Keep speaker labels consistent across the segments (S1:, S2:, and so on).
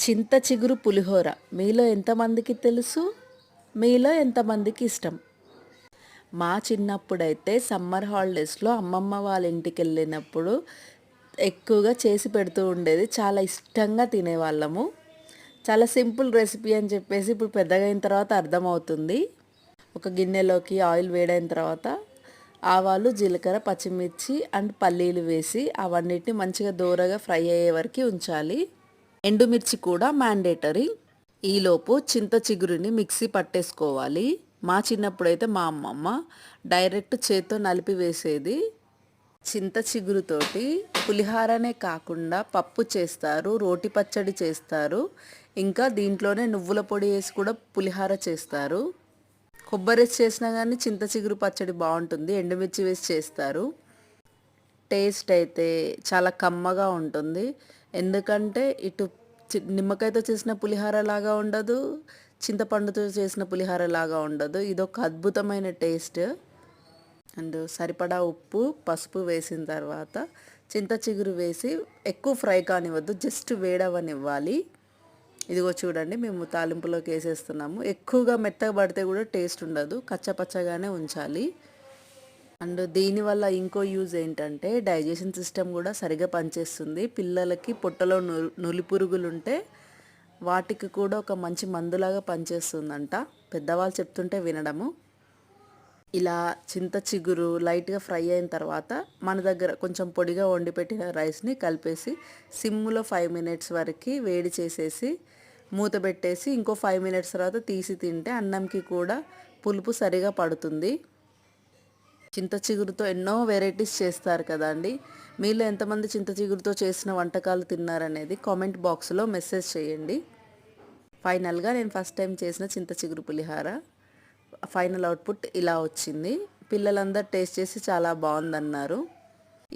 S1: చింత చిగురు పులిహోర మీలో ఎంతమందికి తెలుసు? మీలో ఎంతమందికి ఇష్టం? మా చిన్నప్పుడైతే సమ్మర్ హాలిడేస్లో అమ్మమ్మ వాళ్ళ ఇంటికి వెళ్ళినప్పుడు ఎక్కువగా చేసి పెడుతూ ఉండేది. చాలా ఇష్టంగా తినేవాళ్ళము. చాలా సింపుల్ రెసిపీ అని చెప్పేసి ఇప్పుడు పెద్దగా అయిన తర్వాత అర్థమవుతుంది. ఒక గిన్నెలోకి ఆయిల్ వేడైన తర్వాత ఆవాలు, జీలకర్ర, పచ్చిమిర్చి అండ్ పల్లీలు వేసి అవన్నిటిని మంచిగా దోరగా ఫ్రై అయ్యే వరకు ఉంచాలి. ఎండుమిర్చి కూడా మ్యాండేటరీ. ఈలోపు చింత చిగురుని మిక్సీ పట్టేసుకోవాలి. మా చిన్నప్పుడైతే మా అమ్మమ్మ డైరెక్ట్ చేత్తో నలిపి వేసేది. చింత చిగురుతోటి పులిహారనే కాకుండా పప్పు చేస్తారు, రోటి పచ్చడి చేస్తారు, ఇంకా దీంట్లోనే నువ్వుల పొడి వేసి కూడా పులిహార చేస్తారు. కొబ్బరి వేసి చేసినా కానీ చింత చిగురు పచ్చడి బాగుంటుంది. ఎండుమిర్చి వేసి చేస్తారు. టేస్ట్ అయితే చాలా కమ్మగా ఉంటుంది. ఎందుకంటే ఇటు నిమ్మకాయతో చేసిన పులిహార లాగా ఉండదు, చింతపండుతో చేసిన పులిహార లాగా ఉండదు. ఇదొక అద్భుతమైన టేస్ట్. అండ్ సరిపడా ఉప్పు, పసుపు వేసిన తర్వాత చింత చిగురు వేసి ఎక్కువ ఫ్రై కానివ్వద్దు, జస్ట్ వేడవనివ్వాలి. ఇదిగో చూడండి, మేము తాలింపులోకి వేసేస్తున్నాము. ఎక్కువగా మెత్తగా పడితే కూడా టేస్ట్ ఉండదు, కచ్చపచ్చగానే ఉంచాలి. అండ్ దీనివల్ల ఇంకో యూజ్ ఏంటంటే డైజెషన్ సిస్టమ్ కూడా సరిగా పనిచేస్తుంది. పిల్లలకి పొట్టలో నులి పురుగులు ఉంటే వాటికి కూడా ఒక మంచి మందులాగా పనిచేస్తుందంట, పెద్దవాళ్ళు చెప్తుంటే వినడము. ఇలా చింత చిగురు లైట్గా ఫ్రై అయిన తర్వాత మన దగ్గర కొంచెం పొడిగా వండి పెట్టిన రైస్ని కలిపేసి సిమ్లో 5 మినిట్స్ వరకు వేడి చేసేసి మూత పెట్టేసి ఇంకో 5 మినిట్స్ తర్వాత తీసి తింటే అన్నంకి కూడా పులుపు సరిగా పడుతుంది. చింత చిగురుతో ఎన్నో వెరైటీస్ చేస్తారు కదండి. మీలో ఎంతమంది చింత చిగురుతో చేసిన వంటకాలు తిన్నారనేది కామెంట్ బాక్స్లో మెసేజ్ చేయండి. ఫైనల్గా నేను ఫస్ట్ టైం చేసిన చింత చిగురు పులిహార ఫైనల్ అవుట్పుట్ ఇలా వచ్చింది. పిల్లలందరూ టేస్ట్ చేసి చాలా బాగుందన్నారు.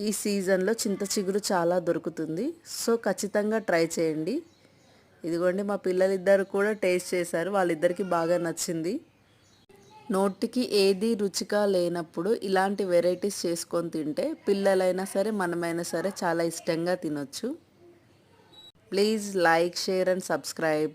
S1: ఈ సీజన్లో చింత చిగురు చాలా దొరుకుతుంది, సో ఖచ్చితంగా ట్రై చేయండి. ఇదిగోండి, మా పిల్లలిద్దరు కూడా టేస్ట్ చేశారు, వాళ్ళిద్దరికీ బాగా నచ్చింది. నోటికి ఏది రుచిగా లేనప్పుడు ఇలాంటి వెరైటీస్ చేసుకొని తింటే పిల్లలైనా సరే మనమైనా సరే చాలా ఇష్టంగా తినొచ్చు. Please like, share and subscribe.